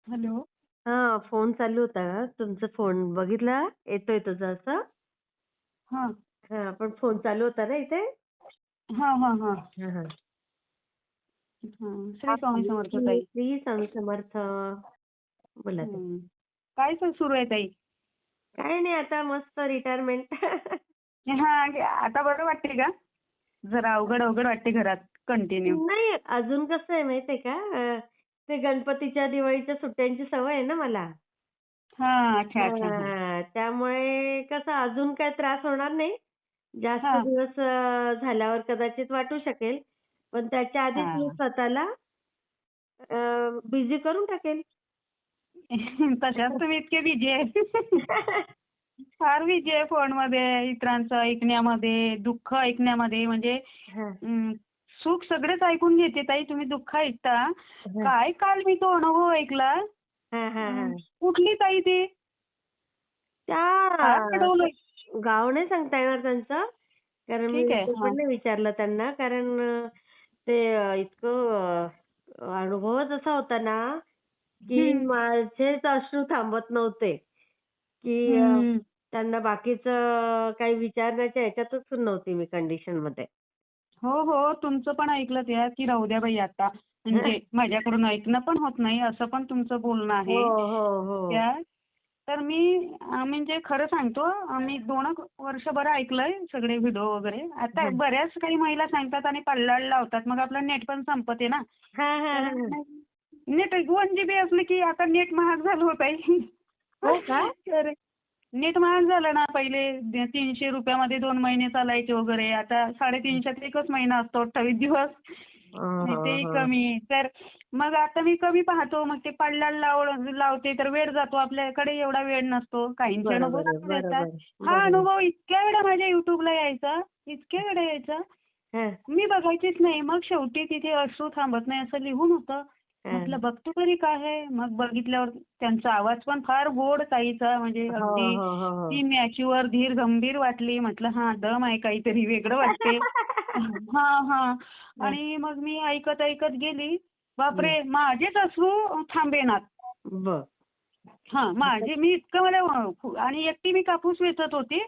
Hello. हा phone चालू होता का? तुमचा फोन बघितला येतोय तुझा असं. हां. हा पण फोन चालू होता ना इथे. हां, हां, हां. हा हा. हां. श्री स्वामी समर्थ ताई. श्री स्वामी समर्थ. बोला ताई. हं. काय सुरू आहे ताई? काय नाही आता मस्त रिटायरमेंट. हां. आता बरं वाटते का? जरा अवघड अवघड वाटते घरात कंटिन्यू. नाही अजून कसं आहे माहितीये का ते गणपतीच्या दिवाळीच्या सुट्ट्यांची सवय आहे ना मला. हां. अच्छा, अच्छा. हां. त्यामुळे कसं अजून काय त्रास होणार नाही. जास्त हां. दिवस झाल्यावर कदाचित वाटू शकेल. पण त्याच्या आधीच मी हां. स्वतःला बिझी करून टाकेल. तशाच तुम्ही इतके बिझी आहे. फार बिझी आहे फोनमध्ये, इतरांचं ऐकण्यामध्ये, दुःख ऐकण्यामध्ये म्हणजे हां, अं, सुख सगळेच ऐकून घेते ताई, तुम्ही दुःख ऐकता. हां. काय काल मी तो अनुभव ऐकला. हां, हां, हां. कुठली ताई ती? फार त्या रडवलं. गाव नाही सांगता येणार त्यांचं. कारण ठीक मी आहे. ते हां. पण नाही विचारलं त्यांना. कारण ते इतकं अनुभवच असा होता ना, की हं. माझेच अश्रू थांबत नव्हते, की हं. त्यांना बाकीचं काही विचारण्याच्या ह्याच्यातच नव्हती मी कंडिशनमध्ये. हो, हो. तुमचं पण ऐकलं त्या, की राहू द्या बाई आता. म्हणजे माझ्याकडून ऐकणं पण होत नाही, असं पण तुमचं बोलणं हो, आहे. हो, हो. त्या तर मी म्हणजे खरं सांगतो, मी 2 वर्ष बरं ऐकलंय सगळे व्हिडिओ वगैरे. आता हां. बऱ्याच काही महिला सांगतात आणि पल्लाळ लावतात. मग आपलं नेट पण संपते ना. हां, हां, तर हां. नेट 1 GB असलं की आता नेट महाग झालं होत आहे. हो का? तर नेट महाग झालं ना. पहिले ₹300 मध्ये 2 महिने चालायचे वगैरे. आता 350त एकच महिना असतो, 28 दिवस. हं, आणि हं, तेही हं. कमी. तर मग आता मी कमी पाहतो. मग ते पडल्याला लावते तर वेळ जातो. आपल्याकडे एवढा वेळ नसतो. काहींचे अनुभव बरोबर आहे, चांगले येतात. बरोबर, हा बरोबर. अनुभव इतक्या वेळा माझ्या युट्यूबला यायचा, इतक्या वेळा यायचा. हां, मी बघायचीच नाही. मग शेवटी तिथे अश्रू थांबत नाही असं लिहून होतं. हां. म्हटलं बघतो तरी काय आहे. मग बघितल्यावर त्यांचा आवाज पण फार गोड ताईचा, म्हणजे हो, अगदी हो, हो, हो. ती मॅच्युअर, धीर गंभीर वाटली. म्हटलं हां, दम आहे काहीतरी वेगळं वाटते. हां, हां. हं, आणि मग मी ऐकत ऐकत गेली. हं. बापरे! माझेच अश्रू थांबेनात. बरं. हां, आता माझे मी इतकं मला आणि एकटी मी कापूस वेचत होती.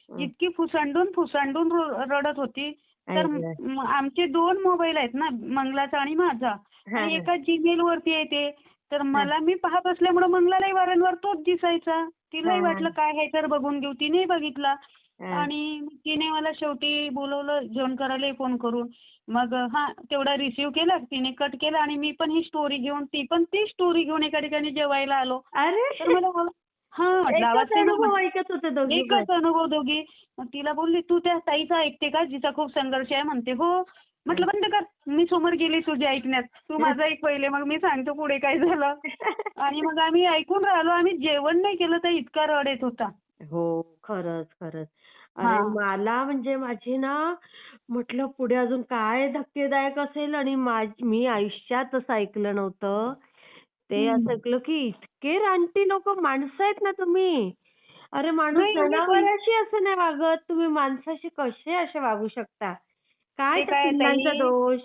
हं. इतकी फुसंडून फुसंडून रडत होती. तर ऐकलं. आमचे 2 मोबाईल आहेत ना, मंगलाचा आणि माझा. हां, आणि हां, एका Gmailवरती आहे ते. तर हां, मला मी पाहत असल्यामुळं मंगलालाही वारंवार तोच दिसायचा. तिलाही हां, वाटलं हां, काय आहे तर बघून घेऊ. तिनेही बघितला. हां. आणि तिने मला शेवटी बोलवलं जेवण करायलाही फोन करून. मग हां, तेवढा रिसीव्ह केला. तिने कट केला आणि मी पण ही स्टोरी घेऊन, ती पण ती स्टोरी घेऊन एका ठिकाणी जेवायला आलो. अरे! तर मला हां, म्हटलं आवाज एकच सेम आहे अनुभव म्हटलं. ऐकत होते दोघी पण. एकच अनुभव दोघी. मग तिला बोलली, "तू त्या ताईचा ऐकते का? जिचा खूप संघर्ष आहे?" म्हणते, "हो." हं. म्हटलं, "बंद कर. मी समोर गेली तुझ्या ऐकण्यात. तू माझं ऐक पहिले, मग मी सांगतो पुढे काय झालं." आणि मग आम्ही ऐकून राहिलो. आम्ही जेवण नाही केलं तर इतका रड येत होता. हो, खरंच, खरंच. अरे हां. मला म्हणजे माझी ना म्हटलं पुढे अजून काय धक्केदायक असेल आणि मी आयुष्यात असं ऐकलं नव्हतं. ते हं. असं ऐकलं की इतके रानटी लोकं माणसं आहेत ना तुम्ही. अरे माणूस नाही आणि जनावराशी असं नाही वागत. तुम्ही माणसाशी कसे असे वागू शकता? काय ते त्या काय पिल्लांचा ताई, दोष?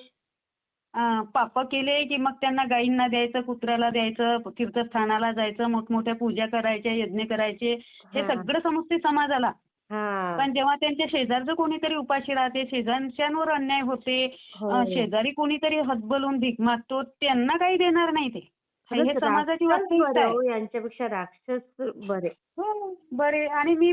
पाप केले की मग त्यांना गायींना द्यायचं, कुत्र्याला द्यायचं, तीर्थस्थानाला जायचं, मोठमोठ्या पूजा करायच्या, यज्ञ करायचे. हे हां, सगळं समजते समाजाला. हां. पण जेव्हा त्यांच्या शेजारचं कोणीतरी उपाशी राहते, शेजारच्यांवर अन्याय होते, हो. शेजारी कोणीतरी हतबलून भीक मागतो, त्यांना काही देणार नाही ते. खरंच हे समाजाची राक्षस वास्तविकता बरे आहे. हो, यांच्यापेक्षा राक्षस बरे. हो, बरे. आणि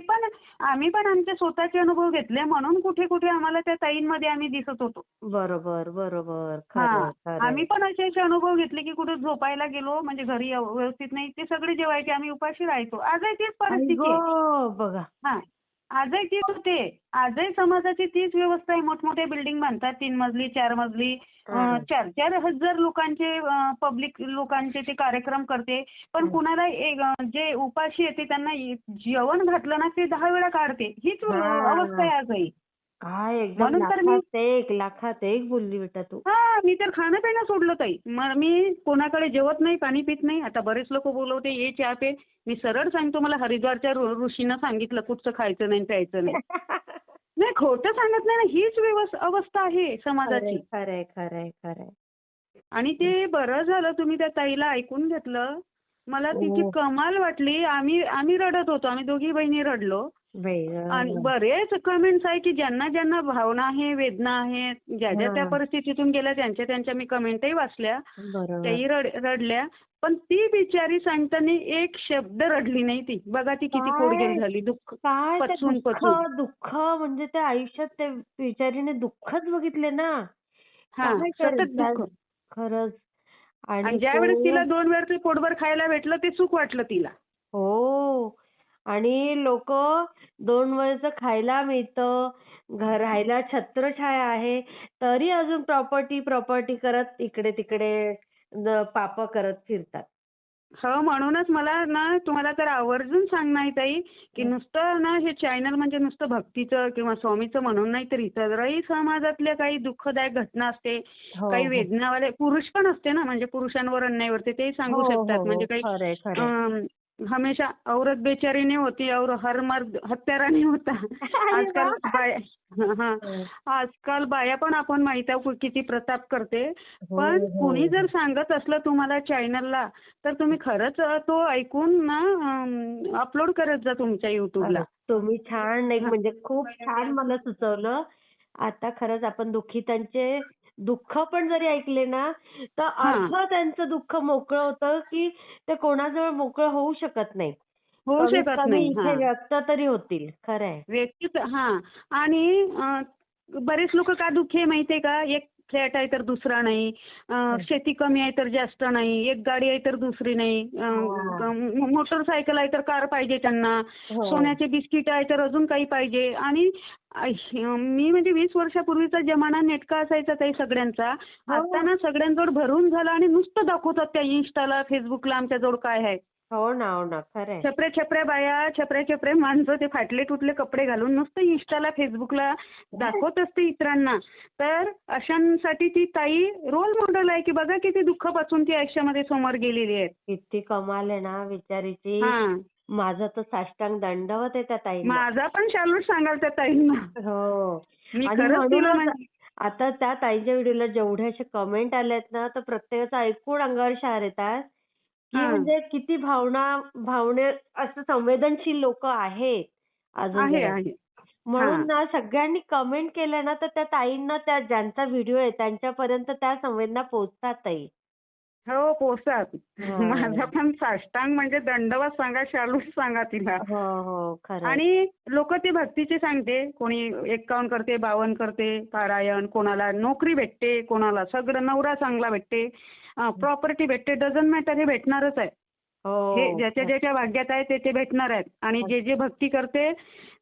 आम्ही पण आमचे स्वतःचे अनुभव घेतले म्हणून कुठे कुठे आम्हाला त्या ताईंमध्ये आम्ही दिसत होतो. बरोबर, बरोबर. हां. खरंय, खरंय. आम्ही पण असे अनुभव घेतले की कुठे झोपायला गेलो म्हणजे घरी व्यवस्थित नाही, ते सगळे जेवायचे, आम्ही उपाशी राहायचो. आजही तीच आई परिस्थिती आहे. गं! बघा. हां. आजही तीच होते. आजही समाजाची तीच व्यवस्था आहे. मोठमोठ्या बिल्डिंग बांधतात 3 मजली, 4 मजली. हां, 4-4 हजार लोकांचे, पब्लिक लोकांचे ते कार्यक्रम करते. पण हां. कुणाला जे उपाशी येते त्यांना जेवण घातलं ना ते 10 वेळा काढते. हीच अवस्था हां. आहे आजही. काय एकदम म्हणून तर मी लाखात एक, लाखात एक बोलली बेटा तू. हां, मी तर खाणं-पिणं सोडलं ताई. मग मी कोणाकडे जेवत नाही, पाणी पित नाही. आता बरेच लोक बोलवते, "ये चहा पे." मी सरळ सांगतो, मला हरिद्वारच्या ऋषीनं सांगितलं कुठचं खायचं नाही, प्यायचं नाही. नाही, खोटं सांगत नाही ना. हीच अवस्था आहे खरंय, समाजाची. खरंय, खरंय, खरंय. आणि ते बरं झालं तुम्ही त्या ताईला ऐकून घेतलं. मला तिची ओ कमाल वाटली. आम्ही आम्ही रडत होतो. आम्ही दोघी बहिणी रडलो. बाई आणि गं. बरेच कमेंट्स आहे की ज्यांना ज्यांना भावना आहे, वेदना आहेत, ज्या ज्या त्या हां. परिस्थितीतून गेल्या त्यांच्या मी कमेंटही वाचल्या. बरोबर. त्याही रडल्या. पण ती बिचारी सांगताना एक शब्द रडली नाही ती. बघा ती किती पोटगेल काय झाली. दुःख काय ते पचवून दुःख पचवून. दुःख म्हणजे त्या आयुष्यात त्या बिचारीने दुःखच बघितले ना. हां, काय करेल सतत त्या दुःख. खरंच. आणि आणि ज्यावेळेस तो तिला 2 वेळचं पोटभर खायला भेटलं ते सुख वाटलं तिला. हो. आणि लोकं 2 वेळचं खायला मिळतं, राहायला छत्रछाया आहे, तरी अजून प्रॉपर्टी, प्रॉपर्टी करत इकडे-तिकडे पापं करत फिरतात. हो, म्हणूनच मला ना तुम्हाला तर आवर्जून सांगणं आहे ताई, की नुसतं ना हे चॅनल म्हणजे नुसतं भक्तीचं किंवा स्वामीचं म्हणून नाही तर इतरही समाजातल्या काही दुःखदायक घटना असते, हो, काही हो. वेदनावाले पुरुष पण असते ना म्हणजे पुरुषांवर अन्याय होते ते सांगू हो, हो, शकतात. म्हणजे हो. काही खरंय, खरंय. हमेशा औरत बेचारी नहीं होती और हर मर्द हत्यारा नहीं होता. अरे आजकाल वाह! बाया हां. हो, आजकाल बाया पण आपण माहिती आहे किती प्रताप करते. हो, पण कुणी जर हो. सांगत असलं तुम्हाला चॅनलला तर तुम्ही खरंच तो ऐकून ना अपलोड करत जा तुमच्या YouTubeला. खरंच. तुम्ही छान एक म्हणजे खूप छान मला सुचवलं. आता खरंच आपण दुःखितांचे दुःख पण जरी ऐकले ना, तर हां. अर्ध त्यांचं दुःख मोकळं होतं, की ते कोणाजवळ मोकळं होऊ शकत नाही. होऊ कमीत शकत कमी नाही. इथे हां. व्यक्त तरी होतील. खरंय. व्यक्तीच हां. आणि बरेच लोक का दुःखी आहे माहितीये का? एक फ्लॅट आहे तर दुसरा नाही. शेती कमी आहे तर जास्त नाही. एक गाडी आहे तर दुसरी नाही. हां. मोटरसायकल आहे तर कार पाहिजे त्यांना. हो. सोन्याचे बिस्किट आहे तर अजून काही पाहिजे. आणि मी म्हणजे 20 वर्षापूर्वीचा जमाना नेटका असायचा ताई सगळ्यांचा. आता हो. ना सगळ्यांजवळ भरून झाला आणि नुसतं दाखवतात त्या Instaला, Facebookला आमच्याजवळ काय आहे. हो ना, हो ना. खरंय. छपऱ्या बाया, छपऱ्या माणसं ते फाटले तुटले कपडे घालून नुसतं Instaला, Facebookला दाखवत असते इतरांना. तर अशांसाठी ती ताई रोल मॉडेल आहे की बघा किती दुःख पासून ती आयुष्यामध्ये समोर गेलेली आहे. किती कमाल आहे ना बिचारीची. हां. माझा तर साष्टांग दंडवत आहे त्या ताईंना. माझा पण शालूच सांगाल त्या ताईंना. हो. मी आणि खरंच तिला म्हणूनच म्हणजे आता त्या ताईच्या व्हिडिओला जेवढे असे कमेंट आलेत ना, तर प्रत्येकाचं ऐकून अंगावर शहार येतात, की हां. म्हणजे किती भावने असं संवेदनशील लोकं आहेत अजून आहे, जगात. आहे. म्हणून हां. ना सगळ्यांनी कमेंट केलं ना, तर त्या ताईंना त्या ज्यांचा व्हिडिओ आहे त्यांच्यापर्यंत त्या संवेदना पोहोचतातही. हो, पोहोचतात. माझा हां. पण साष्टांग म्हणजे दंडवत सांगा, शालूच सांगा तिला. हो, हो. खरंय. आणि लोक ते भक्तीचे सांगते. कोणी 51 करते, 52 करते, पारायण. कोणाला नोकरी भेटते, कोणाला सगळं नवरा चांगला भेटते, प्रॉपर्टी भेटते. डझंट मॅटर हे भेटणारच आहे. हे हो. ज्याच्या ज्याच्या भाग्यात आहे ते भेटणार आहेत. आणि जे जे भक्ती करते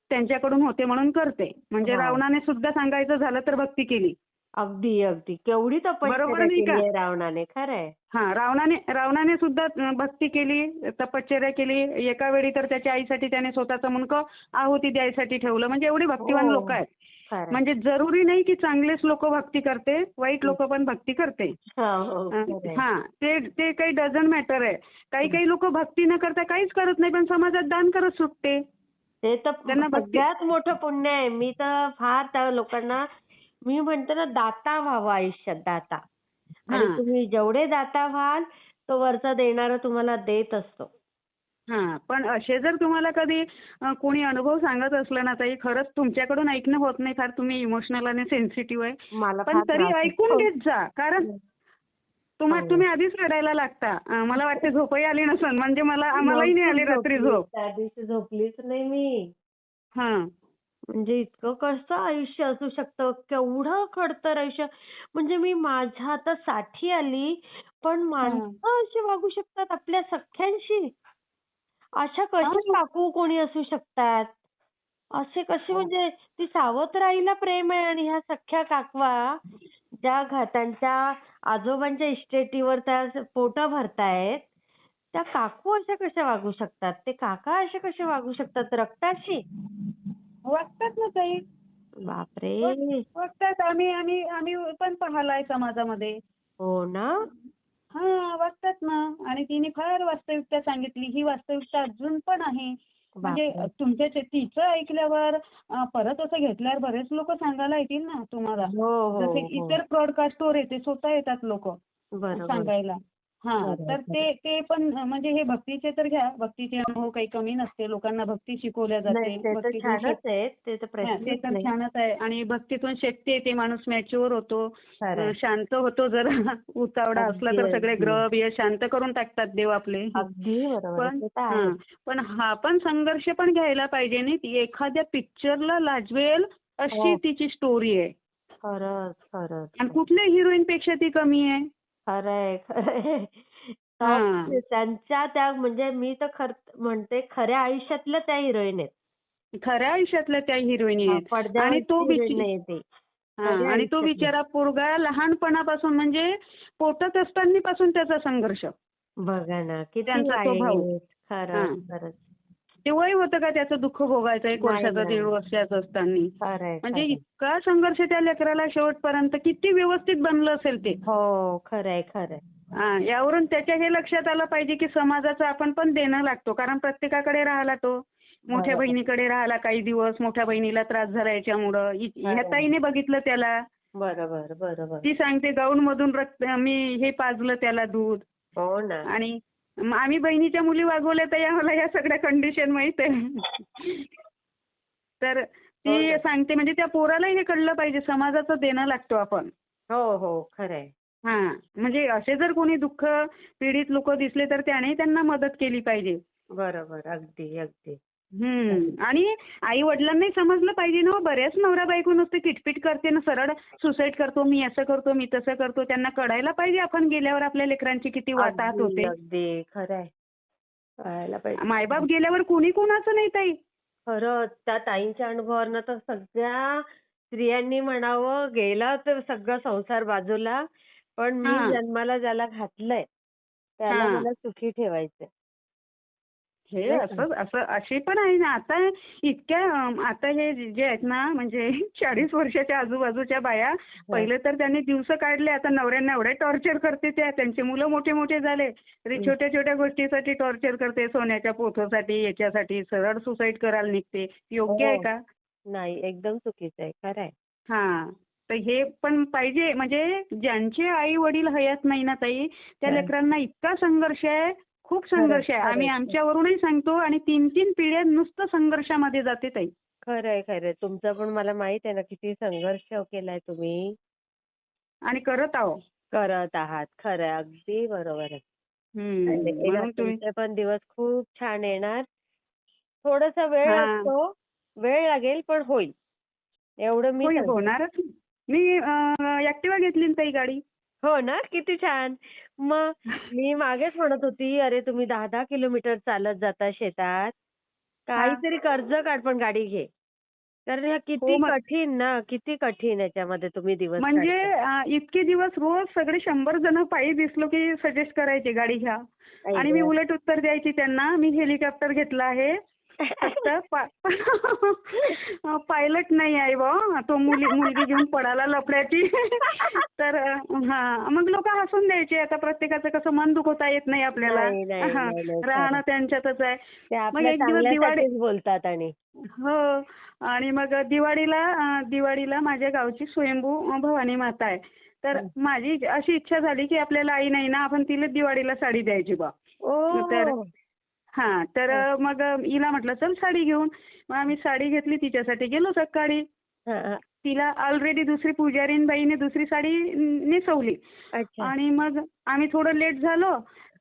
त्यांच्याकडून होते म्हणून करते. म्हणजे हां. रावणाने सुद्धा सांगायचं झालं तर भक्ती केली. अगदी, अगदी. केवढी बरोबर तपश्चर्या नाही केली का? आहे रावणाने. खरंय. हां, रावणाने सुद्धा भक्ती केली, तपश्चर्या केली. एका वेळी तर त्याच्या आईसाठी त्याने स्वतःचं मुंडकं आहुती द्यायसाठी ठेवलं. म्हणजे एवढी भक्तिवान लोक हो. आहेत. खरंय. म्हणजे जरुरी नाही की चांगलेच लोक भक्ती करते, वाईट लोक पण भक्ती करते. हो, हो. खरंय. हां, ते ते काही डझंट मॅटर आहे. काही काही लोक भक्ती न करता काहीच करत नाही पण समाजात दान करत सुटते. ते तर त्यांना भक्ती सगळ्यात मोठं पुण्य आहे. मी तर फार त्या लोकांना मी म्हणते ना दाता व्हावं आयुष्यात दाता. आणि हां, तुम्ही जेवढे दाता व्हाल, तो वरचा देणारा तुम्हाला देत असतो. हां. पण असे जर तुम्हाला कधी कोणी अनुभव सांगत असलं ना ताई, खरंच तुमच्याकडून ऐकणं होत नाही. फार तुम्ही इमोशनल आणि सेन्सिटिव्ह आहे. मला पण फार तरी त्रास ऐकून होतो. घेत जा. कारण चांगलं. तुम्ही आधीच रडायला लागता. मला वाटतं झोपही आली नसेल. म्हणजे आम्हालाही नाही नव्हतीच आली रात्री झोपली. झोप. त्या दिवशी झोपलीच नाही मी. हां. म्हणजे इतकं कसं आयुष्य असू शकतं? केवढं खडतर आयुष्य. म्हणजे मी माझ्या आता 60 आली, पण हां. माणसं अशी वागू शकतात आपल्या सख्यांशी? अशा कशा हां. काकू कोणी असू शकतात? असे कसे म्हणजे ती सावत्राईला प्रेम आहे आणि ह्या सख्या काकवा ज्या त्यांच्या आजोबांच्या इस्टेटीवर त्या पोटं भरतायत, त्या काकू अशा कशा वागू शकतात? ते काका असे कसे वागू शकतात रक्ताशी? वागतात ना ताई. बापरे! वागतात. आम्ही आम्ही आम्ही पण पाहिलाय समाजामध्ये. हो ना? हां, वागतात ना. आणि तिने फार वास्तविकता सांगितली. ही वास्तविकता अजून पण आहे. म्हणजे बापरे! तिचं ऐकल्यावर परत असं घेतल्यावर बरेच लोक सांगायला येतील ना तुम्हाला. हो, जसे हो, हो. इतर ब्रॉडकास्टवर येते स्वतः येतात लोक बरोबर. सांगायला. हा, खरंय, तर खरंय. ते पण म्हणजे हे भक्तीचे तर घ्या, भक्तीचे अनुभव काही कमी नसते, लोकांना भक्ती शिकवल्या नाही जाते, ते तर भक्तीतून छानच आहे. ते तर ते प्रश्नच तर नाही. छानच आहे आणि भक्तीतून शक्ती येते, माणूस मॅच्युअर होतो, खरंय. शांत होतो जरा उतावळा असला अगदी, तर सगळे अगदी. ग्रह बिह शांत करून टाकतात देव आपले. अगदी बरोबर आहे. पण ते तर हा, आहेच. पण हा पण संघर्ष पण घ्यायला पाहिजे नाही, ती एखाद्या पिक्चरला लाजवेल अशी हो. तिची स्टोरी आहे खरंच, खरंच. आणि कुठल्या हिरोईन पेक्षा ती कमी आहे. खरंय, खरंय. हा, टॉप त्यांच्या त्या म्हणजे मी तर खरं म्हणते खऱ्या आयुष्यातल्या त्या हिरोईन आहेत. खऱ्या आयुष्यातल्या त्या हिरोईनी हां, आहेत आणि पडद्यावरची हिरोईन नाही ती. खऱ्या आणि तो आयुष्यातली. बिचारा पोरगा लहानपणापासून म्हणजे पोटात असतानापासून त्याचा संघर्ष, बघा ना, किती त्यांचा तो भाऊ. वाईट. हा, खरंच, खरंच. ते वय होतं का त्याचं दुःख भोगायचं 1 नाही वर्षाचा ना. 1.5 वर्षाचा असताना. खरंय, म्हणजे खरंय. इतका संघर्ष त्या लेकराला शेवटपर्यंत किती व्यवस्थित बनलं असेल ते. हो, खरंय, खरंय. यावरून त्याच्या हे लक्षात आलं पाहिजे की समाजाचं आपण पण देणं लागतो, कारण प्रत्येकाकडे राहिला तो. मोठ्या बरोबर. बहिणीकडे राहिला काही दिवस, मोठ्या बहिणीला त्रास झाला याच्यामुळं. ह्या खरंय. ताईने बघितलं त्याला. बरोबर, बरोबर. ती सांगते गाऊन मधून रक्त मी हे पाजलं त्याला दूध. हो ना. आणि आम्ही बहिणीच्या मुली वागवल्या तर मला या सगळ्या कंडिशन माहित आहे. तर हो ती ना. सांगते म्हणजे त्या पोरालाही हे कळलं पाहिजे, समाजाचं देणं लागतो आपण. हो, हो. खरंय. म्हणजे असे जर कोणी दुःख पीडित लोक दिसले तर त्याने त्यांना मदत केली पाहिजे. बरोबर. अगदी, अगदी. आणि आई वडिलांनाही समजलं पाहिजे ना, बऱ्याच नवरा बायको नुसते किटपिट करते ना, सरळ सुसाईड करतो, मी असं करतो, मी तसं करतो. त्यांना कळायला पाहिजे आपण गेल्यावर आपल्या लेकरांची किती वाताहत अगदी, होते. अगदी. खरंय. कळायला पाहिजे. मायबाप गेल्यावर कुणी कुणाचं नाही ताई. खरंच त्या ताईंच्या अनुभवावरनं तर सगळ्या स्त्रियांनी म्हणावं गेला तर सगळा संसार बाजूला, पण मी हां, जन्माला ज्याला घातलंय त्याला हां. मला सुखी ठेवायचंय. हे नाही का? असं असं अशी पण आहे ना आता इतक्या आता हे जे आहेत ना म्हणजे 40 वर्षाच्या आजूबाजूच्या बाया, हं. पहिले तर त्यांनी दिवस काढले, आता नवऱ्यांना एवढे टॉर्चर करते त्या, त्यांचे मुलं मोठे मोठे झाले तरी हं. छोट्या छोट्या गोष्टीसाठी टॉर्चर करते, सोन्याच्या पोथोसाठी याच्यासाठी सरळ सुसाईड करायला निघते. योग्य आहे हो. का? नाही एकदम चुकीचं आहे. खरंय. हा, तर हे पण पाहिजे म्हणजे ज्यांचे आई वडील हयात नाही ना ताई, त्या हं. लेकरांना इतका संघर्ष आहे, खूप खरंच, संघर्ष आहे. आम्ही खरंच. आमच्यावरूनही सांगतो आणि 3-3 पिढ्या नुसतं संघर्षामध्ये जाते ताई. खरंय, खरंय. तुमचं पण मला माहित आहे ना किती संघर्ष केलाय तुम्ही. आणि करत आहो. करत आहात. खरंय. अगदी बरोबर आहे. आणि येणार म्हणून तुम्ही तुमचे पण दिवस खूप छान येणार. थोडासा वेळ हा, लागतो. वेळ लागेल पण होईल. एवढं मी होईल, सांगते. होणारच. मी ऍक्टिव्हा घेतली ना ताई गाडी. हो ना? किती छान. मग मी मागेच म्हणत होती, "अरे तुम्ही 10-10 किलोमीटर चालत जाता शेतात. हा, काहीतरी कर्ज काढ पण गाडी घे." कारण ह्या हो किती मग कठीण ना, किती कठीण याच्यामध्ये तुम्ही दिवस म्हणजे काढता. इतके दिवस रोज सगळे 100 जण पायी दिसलो की सजेस्ट करायचे गाडी घ्या. आई आणि मी गं! उलट उत्तर द्यायची त्यांना, मी हेलिकॉप्टर घेतला आहे. फक्त पायलट नाही आहे बुवा, तो मुलगी घेऊन पळाला लफड्याची. तर मग लोक हसून द्यायचे. आता प्रत्येकाचं कसं मन दुखवता येत नाही आपल्याला. नाही, नाही, नाही, नाही. राहणं खरं. त्यांच्यातच आहे. ते मग आपल्या एक दिवस दिवाळी चांगल्यासाठीच बोलतात आणि. हो, आणि मग दिवाळीला माझ्या गावची स्वयंभू भवानी माता आहे. तर हं. माझी अशी इच्छा झाली की आपल्याला आई नाही ना, आपण तिला दिवाळीला साडी द्यायची बा. तर ओह! तर हं. मग हिला म्हटलं चल साडी घेऊन. मग आम्ही साडी घेतली, तिच्यासाठी गेलो सकाळी. हां, हां. तिला ऑलरेडी दुसरी पुजारीन बाईने दुसरी साडी नेसवली. अच्छा. आणि मग आम्ही थोडं लेट झालो.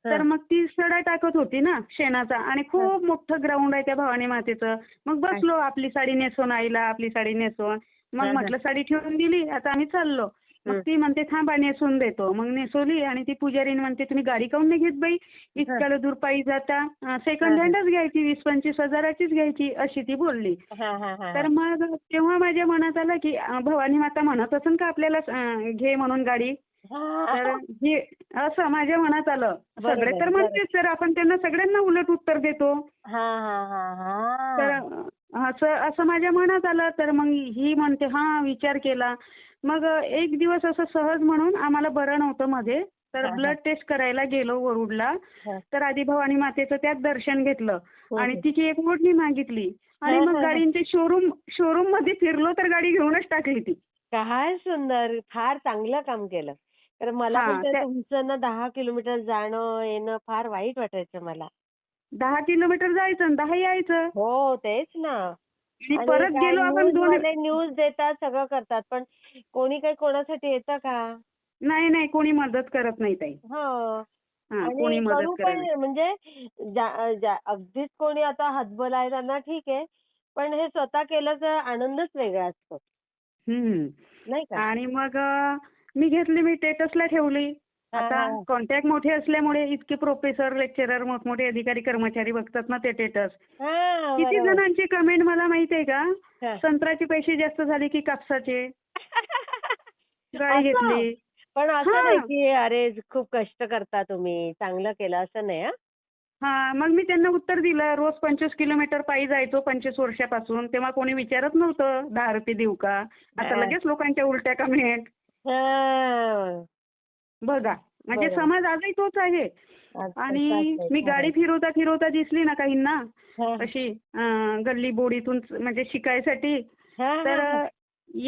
तर हां, मग ती सडा टाकत होती ना शेणाचा, आणि हां. खूप मोठं ग्राउंड आहे त्या भवानी मातेचं. मग बसलो आपली साडी नेसवून, आईला आपली साडी नेसवून. मग हां, हां. म्हटलं साडी ठेवून दिली, आता आम्ही चाललो. मग हं. ती म्हणते थांबा नेसवून देतो. मग नेसवली आणि ती पुजारीन म्हणते तुम्ही गाडी काऊन नाही घेत बाई, हां. इतक्याला दूर पायी जाता, हां, सेकंड हां. हँडच घ्यायची, 20-25 हजाराचीच घ्यायची, अशी ती बोलली. हां, हां, हां, तर हां. मग तेव्हा माझ्या मनात आलं की भवानी माता म्हणत असेल का आपल्याला घे म्हणून गाडी. तर हां. हे असं माझ्या मनात आलं. सगळे बरोबर, तर बरोबर. म्हणतेच, तर आपण त्यांना सगळ्यांना उलट उत्तर देतो. हां, हां, हां, तर हां. असं असं माझ्या मनात आलं. तर मग ही म्हणते विचार केला. मग एक दिवस असं सहज म्हणून आम्हाला बरं नव्हतं मध्ये, तर हां, हां. ब्लड टेस्ट करायला गेलो वरुडला. हां. तर आधी भवानी मातेचं त्यात दर्शन घेतलं हं, आणि हं. तिची एक ओढणी मागितली आणि हां, मग हां, हां. गाडींचे शोरूम मध्ये फिरलो तर गाडी घेऊनच टाकली ती. काय सुंदर! फार चांगलं काम केलं. तर मला हा पण ते तुमचं ना 10 किलोमीटर जाणं येणं फार वाईट वाटायचं मला. 10 किलोमीटर जायचं आणि 10 यायचं. हो, तेच ना. आणि आणि परत काय गेलो आपण दोन. न्यूजवाले न्यूज देतात, सगळं करतात. पण कोणी काही कोणासाठी येतं का? नाही नाही, कोणी मदत करत नाही ताई. हो. हा, कोणी आणि मदत करू करत पण नाही. म्हणजे अगदीच कोणी आता हतबल आहे त्यांना ठीक आहे. पण हे स्वतः केल्याचा आनंदच वेगळा असतो. हम्म. नाही का? आणि मग मी घेतली, मी स्टेटसला ठेवली. हां, आता हां. कॉन्टॅक्ट मोठे असल्यामुळे इतके प्रोफेसर, लेक्चरर, मोठमोठे अधिकारी, कर्मचारी बघतात ना ते स्टेटस. हां, किती बरोबर. जणांची कमेंट मला माहितीये का? हां. संत्र्याचे पैसे जास्त झाले की कापसाचे. गाडी असं? घेतली. पण असं नाही हा. की अरे खूप कष्ट करता तुम्ही, चांगलं केलं असं नाही हां? हा, मग मी त्यांना उत्तर दिलं. रोज 25 किलोमीटर पायी जायचो 25 वर्षापासून. तेव्हा कोणी विचारत नव्हतं 10 रुपये देऊ का? आता हां. लगेच लोकांच्या उलट्या कमेंट. हां. बघा, म्हणजे बरोबर. समाज आजही तोच आहे. तसाच आणि आहे. मी खरं गाडी आहे. फिरवता फिरवता दिसली ना काहींना हां. अशी गल्ली बोडीतून म्हणजे शिकायसाठी, हां, तर हां, हां.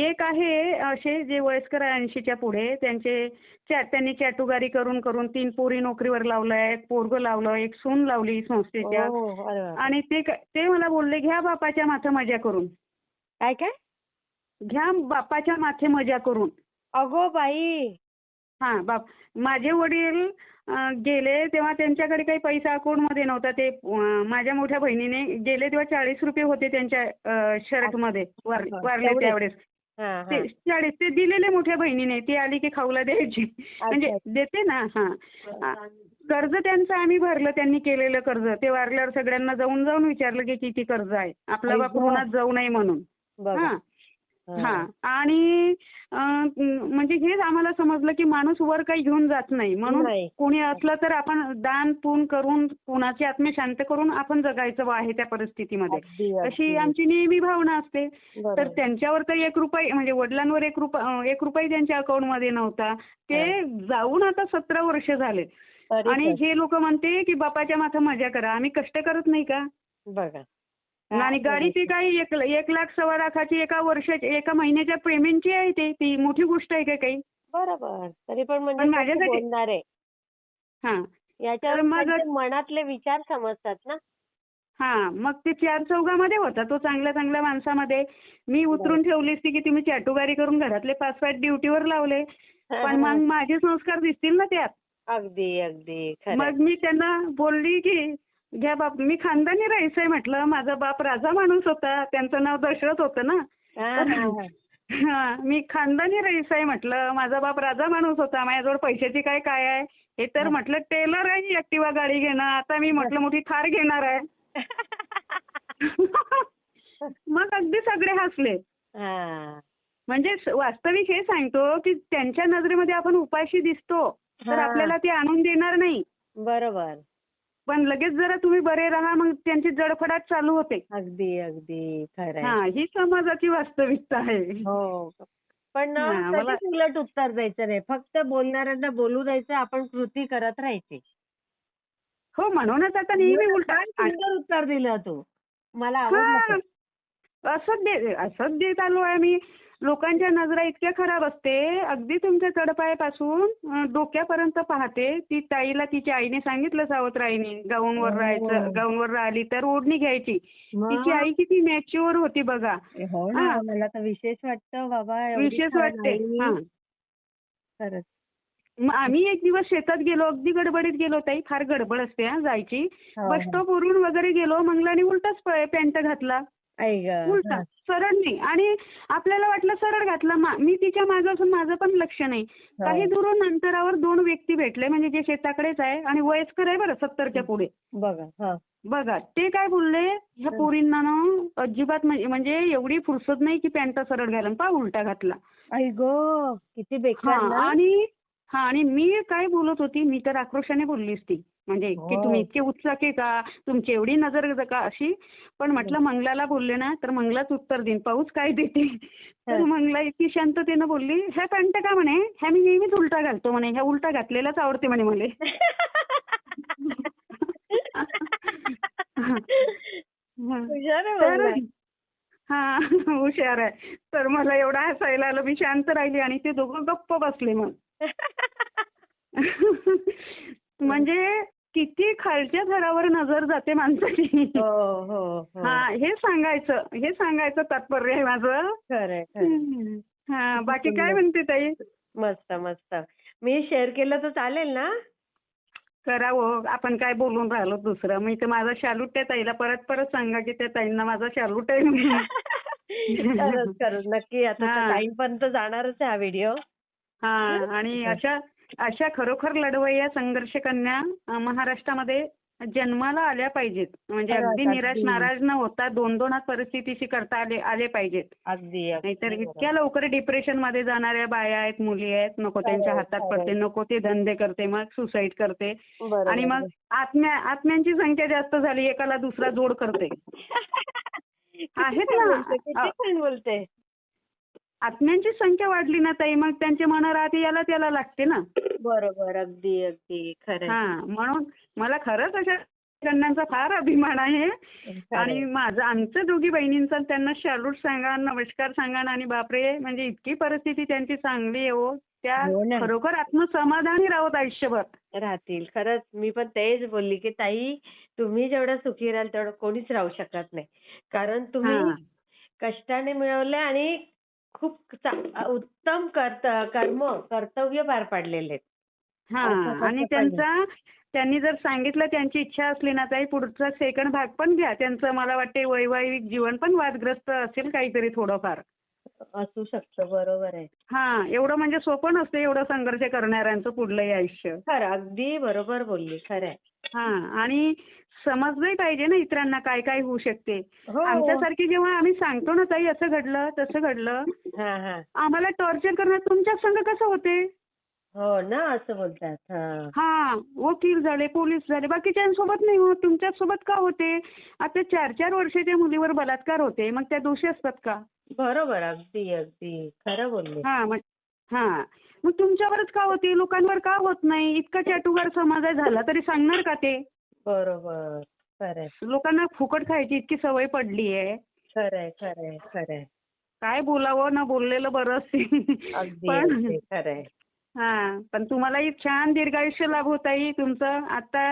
एक आहे असे जे वयस्कर आहे 80च्या पुढे, त्यांनी चाटुकारी करून करून 3 पोरी नोकरीवर लावल्या, एक पोरगं लावलं, एक सून लावली संस्थेच्या. ओह! अरे बापरे! आणि ते मला बोलले, घ्या बापाच्या माथे मजा करून. काय काय? घ्या बापाच्या माथे मजा करून. अगो बाई! हा, माझे वडील गेले तेव्हा त्यांच्याकडे काही पैसा अकाउंटमध्ये नव्हता. ते माझ्या मोठ्या बहिणीने गेले तेव्हा 40 रुपये होते त्यांच्या शर्टमध्ये. वारले तेवढेच. त्यावेळेस. हां, ते हां. 40 ते दिलेले मोठ्या बहिणीने. ती आली की खाऊला द्यायची. म्हणजे अच्छा. देते ना. हा. कर्ज त्यांचं आम्ही भरलं, त्यांनी केलेलं कर्ज. ते वारल्यावर सगळ्यांना जाऊन जाऊन विचारलं की किती कर्ज आहे. आपला आई बाप गं! ऋणात जाऊ नये म्हणून. बघा. हा. हा. हां. आणि म्हणजे हेच आम्हाला समजलं की माणूस वर काही घेऊन जात नाही. म्हणून नाही. कोणी असलं तर आपण दान पुण्य करून कुणाची आत्मे शांत करून आपण जगायचं आहे त्या परिस्थितीमध्ये. अगदी, अशी अगदी. आमची नेहमी भावना असते. तर बरोबर. त्यांच्यावर तर 1 रुपया म्हणजे वडिलांवर 1 रुपया त्यांच्या अकाउंटमध्ये नव्हता. ते जाऊन आता 17 वर्ष झाले. तरी आणि पण. हे लोक म्हणते की बापाच्या माथं मजा करा. आम्ही कष्ट करत नाही का? बघा. आणि काय गाडी ती बोलायचं? काही 1 लाख सव्वा लाखाची एका महिन्याच्या पेमेंटची आहे ती मोठी गोष्ट आहे का काही? बरोबर. तरी पण म्हणजे पण कसे माझ्यासाठी बोलणारे. हां. तर याच्यावरून मग त्यांचे मनातले विचार समजतात ना. हां. मग ते 4 चौघामध्ये होता तो चांगल्या चांगल्या माणसामध्ये. मी बरं. उतरून ठेवली असती की तुम्ही चाटुकारी करून घरातले 5-5 ड्युटीवर लावले. पण मग माझे संस्कार दिसतील ना त्यात. अगदी, अगदी. खरं आहे. मग मी त्यांना बोलली की घ्या बाप, मी खानदानी रईस आहे म्हटलं. माझा बाप राजा माणूस होता. त्यांचं नाव दशरथ होतं ना. हां, तर हां, हां. मी खानदानी रईस आहे म्हटलं. माझा बाप राजा माणूस होता. माझ्याजवळ पैशाची काय आहे? हे तर म्हटलं टेलर आहे, ऍक्टिवा गाडी घेणं. आता मी म्हटलं मोठी थार घेणार आहे. मग अगदी सगळे हसले. हां. म्हणजे वास्तविक हे सांगतो की त्यांच्या नजरेमध्ये आपण उपाशी दिसतो तर हां. आपल्याला ते आणून देणार नाही. बरोबर. पण लगेच जरा तुम्ही बरे राहा मग त्यांची जडफडाट चालू होते. अगदी, अगदी. खरं आहे. हां, ही समाजाची वास्तविकता आहे. हो. पण ना हां, मला कधीच उलट उत्तर द्यायचं नाही. फक्त बोलणाऱ्यांना बोलू द्यायचं, आपण कृती करत राहायची. हो, म्हणूनच आता नेहमी उलट उलटा फार सुंदर उत्तर दिलं तू. मला आवडलं ते. हां, असंच देत आलो आहे मी. लोकांच्या नजरा इतक्या खराब असते. अगदी तुमच्या तळपायापासून डोक्यापर्यंत पाहते. ती ताईला तिच्या आईने सांगितलं, सावत्राईने गाऊनवर राहायचं. हो. गाऊनवर राहिली तर ओढणी घ्यायची. तिची मग? आई किती मॅच्युअर होती बघा. हो ना. हां, मला तर विशेष वाटतं बाबा एवढी विशेष छान वाटते. आई. हां. खरंच. मग आम्ही एक दिवस शेतात गेलो. अगदी गडबडीत गेलो ताई. फार गडबड असते जायची. हो, बस हो. स्टॉप वरून वगैरे गेलो. मंगलाने उलटाच पॅन्ट घातला. आई गं! उलटा. हं. सरळ नाही. आणि आपल्याला वाटलं सरळ घातला. मी तिच्या मागे असून माझं पण लक्ष नाही. काही हो. दुरून अंतरावर 2 व्यक्ती भेटले म्हणजे जे शेताकडेच आहे आणि वयस्कर आहे बरं 70च्या पुढे. बघा. हां. बघा ते काय बोलले, ह्या हं. पोरींना ना अजिबात म्हणजे एवढी फुरसत नाही की पॅन्ट सरळ घाला. पहा उलटा घातला. आई गं! किती बेकार हां. ना? आणि मी काय बोलत होती, मी तर आक्रोशाने बोललीच ती. म्हणजे की तुम्ही हो. इतके उत्साही का? तुमची एवढी नजर का अशी? पण म्हटलं मंगलाला बोलले ना तर मंगलाच उत्तर देईन. पाहूच काय देते. तर हं. मंगला इतकी शांततेनं बोलली, ह्या पॅन्ट का म्हणे? ह्या मी नेहमीच उलटा घालतो म्हणे. ह्या उलटा घातलेलाच आवडते म्हणे मले. हुशार आहे तर मुलगा. हां, हुशार आहे. तर मला एवढं हसायला आलं. मी शांत राहिली आणि ते दोघं गप्प बसले मग. म्हणजे किती खालच्या थरावर नजर जाते माणसाची. हो हो हो. हा, हे सांगायचं तात्पर्य आहे माझं. खरंय खरंय. हा, किती बाकी काय सुंदर. म्हणते ताई? मस्त मस्त. मी शेअर केलं तर चालेल ना? करावं, आपण काय बोलून राहिलो दुसरं. मी तर माझा शालूट त्या ताईला परत परत सांगा की त्या ताईंना माझा शालूट आहे म्हणून. खरंच खरंच नक्की. आता हा. ताईंपर्यंत जाणारच आहे हा व्हिडिओ. हा, आणि अशा खरोखर लढवय्या संघर्ष कन्या महाराष्ट्रामध्ये जन्माला आल्या पाहिजेत. म्हणजे खरंच, अगदी निराश अगदी. नाराज न होता दोन दोन परिस्थितीशी करता आले पाहिजेत. अगदी नाहीतर अगदी इतक्या लवकर डिप्रेशन मध्ये जाणाऱ्या बाया आहेत, मुली आहेत, नको त्यांच्या खरंय, हातात खरंय. पडते, नको ते धंदे करते, मग सुसाईड करते. बरोबर आणि मग आत्म्यांची संख्या जास्त झाली, एकाला दुसरा जोड करते. किती आहेत छान ना. बोलते, किती छान बोलते. आत्म्यांची संख्या वाढली ना ताई, मग त्यांचे मन राहते याला त्याला लागते ना. बरोबर. अगदी अगदी. खरंय. हा, म्हणून मला खरंच अशा कन्यांचा फार अभिमान आहे. आणि आमच्या दोघी बहिणींचा त्यांना सॅल्यूट सांगा, नमस्कार सांगा. आणि बापरे, म्हणजे इतकी परिस्थिती त्यांची चांगली आहे हो. त्या हो ना. खरोखर आत्मसमाधानी राहत आयुष्यभर. राहतील. खरंच मी पण तेच बोलली की ताई, तुम्ही जेवढं सुखी राहाल तेवढं कोणीच राहू शकत नाही. कारण तुम्ही हा. कष्टाने मिळवले आणि खूप उत्तम कर्तव्य पार पाडलेले आहेत. हा, असं आणि कसं पण त्यांनी जर सांगितलं, त्यांची इच्छा असली ना ताई, पुढचा सेकंड भाग पण घ्या. त्यांचं मला वाटते वैवाहिक जीवन पण वादग्रस्त असेल काहीतरी थोडंफार. असू शकतं. बरोबर आहे. हा, एवढं म्हणजे सोपं नसतं एवढं संघर्ष करणाऱ्यांचं पुढलंही आयुष्य. खरं. अगदी बरोबर बोलली. खरंय. हा, आणि समजलंही पाहिजे ना इतरांना काय काय होऊ शकते. हो. आमच्यासारखी जेव्हा आम्ही सांगतो ना ताई, असं घडलं तसं घडलं, हा हा. आम्हाला टॉर्चर करणार तुमच्या संग कसं होते. हो ना, असं बोलतात. हा. हा, वकील झाले, पोलीस झाले, बाकीच्यांसोबत नाही होत, तुमच्यासोबत का होते. आता 4-4 वर्षाच्या मुलीवर बलात्कार होते, मग त्या दोषी असतात का. बरोबर. अगदी अगदी. खरं बोलले. हा, मग तुमच्यावरच का होते, लोकांवर का होत नाही. इतका चाटुकार समाज झाला तरी सांगणार का ते. बरोबर. खरंय. लोकांना फुकट खायची इतकी सवय पडली आहे. खरंय खरंय खरंय. काय बोलावं, ना बोललेलं बरं असते. अगदी पण अगदी. खरंय. पण तुम्हालाही छान दीर्घायुष्य लाभो ताई तुमचं. आता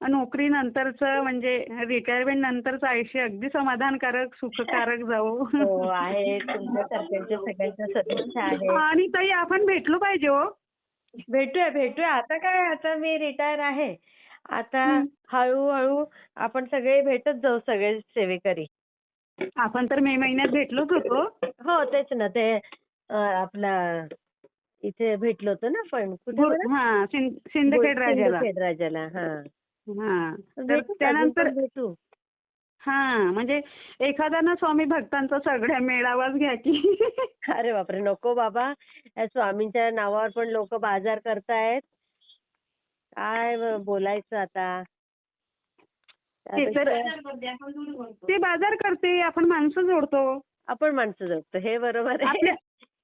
नोकरीनंतरचं म्हणजे रिटायरमेंट नंतरचं आयुष्य अगदी समाधानकारक, सुखकारक जावो. हो आहे. तुमच्यासारख्यांच्या सगळ्यांचं सदिच्छा आहे. आणि ताई आपण भेटलो पाहिजे हो. भेटूया. आता काय, आता मी रिटायर आहे. आता हळूहळू आपण सगळे भेटत जाऊ, सगळे सेवेकरी. आपण तर मे महिन्यात भेटलोच होतो. हो तेच ना. ते आपला इथे भेटलो होतो ना आपण. कुठे बरं? सिंदखेड राजाला. सिंदखेड राजाला. हा. तर भेटू. त्यानंतर भेटू. म्हणजे एखादा ना स्वामी भक्तांचा सगळ्या मेळावाच घ्या की. अरे बापरे, नको बाबा. या स्वामींच्या नावावर पण लोक बाजार करतायत. काय बोलायचं आता. ते बाजार करते, आपण माणसं जोडतो. आपण माणसं जोडतो. हे बरोबर आहे.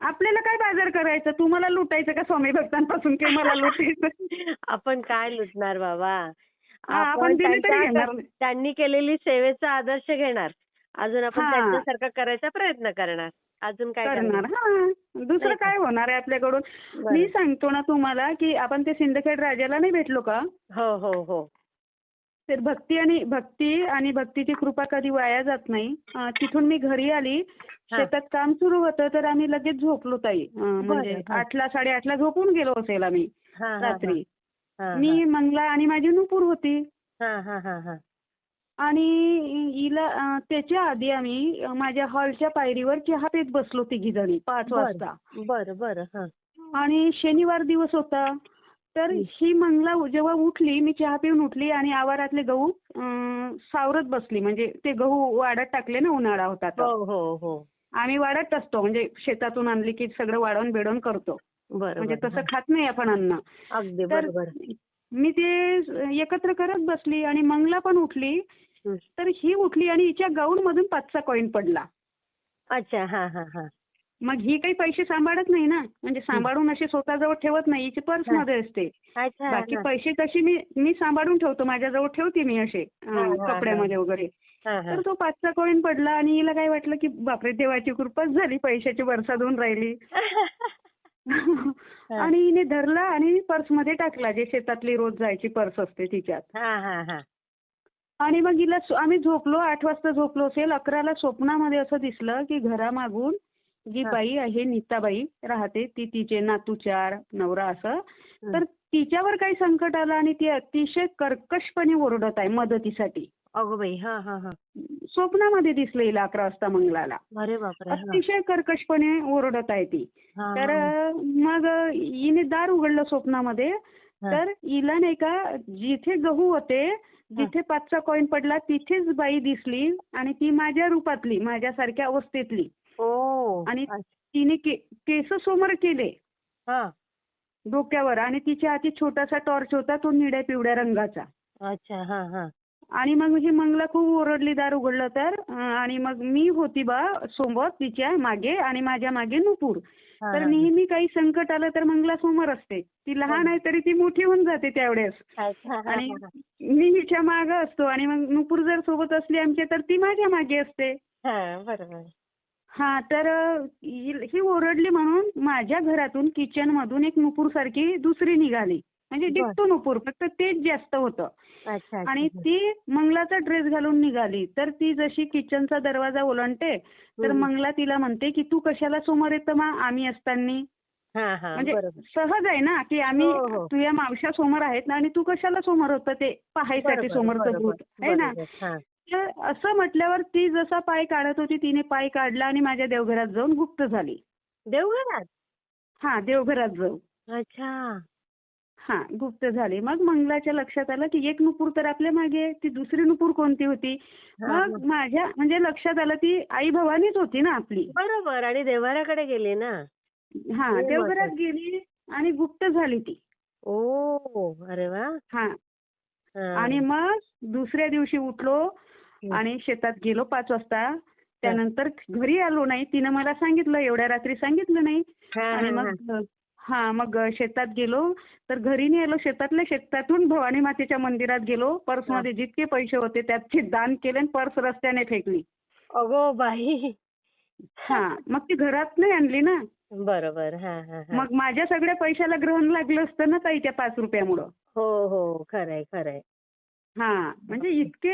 आपल्याला काय बाजार करायचं. तुम्हाला लुटायचं का स्वामी भक्तांपासून, की मला लुटायचं. आपण काय लुटणार बाबा. आपण दिले तरी घेणार नाही. त्यांनी केलेली सेवेचा आदर्श घेणार. अजून आपण त्यांच्यासारखा करायचा प्रयत्न करणार. अजून काय करणार. दुसरं काय होणार आहे आपल्याकडून. मी सांगतो ना तुम्हाला की आपण ते सिंदखेड राजाला नाही भेटलो का. हो हो हो. तर भक्ती आणि भक्तीची कृपा कधी वाया जात नाही. तिथून मी घरी आली, शेतात काम सुरू होतं, तर आम्ही लगेच झोपलो ताई. म्हणजे 8ला 8:30ला झोपून गेलो असेल आम्ही रात्री. मी, मंगला आणि माझी नुपूर होती. आणि हिला त्याच्या आधी आम्ही माझ्या हॉलच्या पायरीवर चहा पीत बसलो तिघी जणी 5 वाजता. बरं. आणि शनिवार दिवस होता. तर ही मंगला जेव्हा उठली, मी चहा पिऊन उठली आणि आवारातले गहू सावरत बसली. म्हणजे ते गहू वाड्यात टाकले ना, उन्हाळा होता तर. हो. आम्ही वाड्यात असतो, म्हणजे शेतातून आणली की सगळं वाढवून बेडवून करतो. म्हणजे तसं खात नाही आपण अन्न. अगदी तर बरोबर. मी ते एकत्र करत बसली आणि मंगला पण उठली. तर ही उठली आणि हिच्या गाऊन मधून 5चा कॉईन पडला. अच्छा. मग ही काही पैसे सांभाळत नाही ना, म्हणजे सांभाळून असे स्वतःजवळ ठेवत नाही, हिची पर्समध्ये असते. बाकी पैसे तशी मी सांभाळून ठेवतो, माझ्याजवळ ठेवते मी असे कपड्यामध्ये वगैरे. तर तो 5चा कॉईन पडला आणि हिला काय वाटलं की बापरे, देवाची कृपाच झाली, पैशाची बरसात होऊन राहिली. हा. आणि हिने धरला आणि पर्समध्ये टाकला, जे शेतातली रोज जायची पर्स असते तिच्यात. हा हा हा. आणि मग हिला आम्ही झोपलो, 8 वाजता झोपलो असेल, 11ला स्वप्नामध्ये असं दिसलं की घरामागून जी हा. बाई आहे, नीताबाई राहते, ती तिचे नातू 4, नवरा असं, हं. तर तिच्यावर काही संकट आलं आणि ती अतिशय कर्कशपणे ओरडत आहे मदतीसाठी. अगं बाई. हा हा हा. स्वप्नामध्ये दिसलं हिला 11 वाजता मंगलाला. अरे बापरे. हा. अतिशय कर्कशपणे ओरडत आहे ती. हा तर हा मग हिने दार उघडलं स्वप्नामध्ये, हा. तर हिला नाही का जिथे गहू होते, हा. जिथे 5चा कॉईन पडला तिथेच बाई दिसली आणि ती माझ्या रूपातली, माझ्यासारख्या अवस्थेतली. ओ. आणि तिने केस समोर केले हा. डोक्यावर आणि तिच्या हाती छोटासा टॉर्च होता, तो निळ्या पिवळ्या रंगाचा. अच्छा. हा हा. आणि मग ही मंगला खूप ओरडली दार उघडलं तर, आणि मग मी होती बा सोबत तिच्या मागे आणि माझ्या मागे नुपूर. हा, तर हा. नेहमी काही संकट आलं तर मंगला समोर असते. ती लहान आहे तरी ती मोठी होऊन जाते त्यावेळेस. अच्छा. हा, आणि हा, मी हिच्या मागे असतो आणि मग नुपूर जर सोबत असली आमच्या तर ती माझ्या मागे असते. हा. हा, बरोबर. हा, तर ही ओरडली म्हणून माझ्या घरातून किचन मधून एक नुपूर सारखी दुसरी निघाली. म्हणजे बर. डिक्टो नुपूर, फक्त तेच जास्त होतं. अच्छा अच्छा. आणि ती मंगलाचा ड्रेस घालून निघाली. तर ती जशी किचनचा दरवाजा ओलांडते तर मंगला तिला म्हणते की तू कशाला समोर येतं मा, आम्ही असताना. हा हा. म्हणजे बरोबर. सहज आहे ना की आम्ही हो हो. तुझ्या मावश्या समोर आहेत ना, आणि तू कशाला समोर होतं ते पाहायसाठी, बरोबर समोरचं बरोबर भूत आहे ना. बरोबर. हा. तर असं म्हटल्यावर ती जसा पाय काढत होती तिने पाय काढला आणि माझ्या देवघरात जाऊन गुप्त झाली. देवघरात. हा, देवघरात जाऊ. अच्छा. हा, गुप्त झाली. मग मंगलाच्या लक्षात आलं की एक नुपूर तर आपल्या मागे आहे, ती दुसरी नुपूर कोणती होती. हा, मग हा. माझ्या म्हणजे लक्षात आलं ती आई भवानीच होती ना आपली. बरोबर. आणि देव्हाऱ्याकडे गेली ना. हा, हे देवघरात महत्वाचं. गेली आणि गुप्त झाली ती. ओ. अरे वा. हा. हा. आणि मग दुसऱ्या दिवशी उठलो हं. आणि शेतात गेलो 5 वाजता. हा. त्यानंतर घरी आलो नाही. तिनं मला सांगितलं, एवढ्या रात्री सांगितलं नाही. हा आणि हा हा. मग शेतात गेलो. तर घरी नाही आलो, शेतातून भवानी मातेच्या मंदिरात गेलो. हा. पर्समध्ये जितके पैसे होते त्याचे दान केले आणि पर्स रस्त्याने फेकली. अगो बाई. हा, मग ती घरात नाही आणली ना. बरोबर. हा हा हा. मग माझ्या सगळ्या पैशाला ग्रहण लागलं असतं ना ताई त्या 5 रुपयामुळं. हो हो. खरंय खरंय. हा, म्हणजे इतके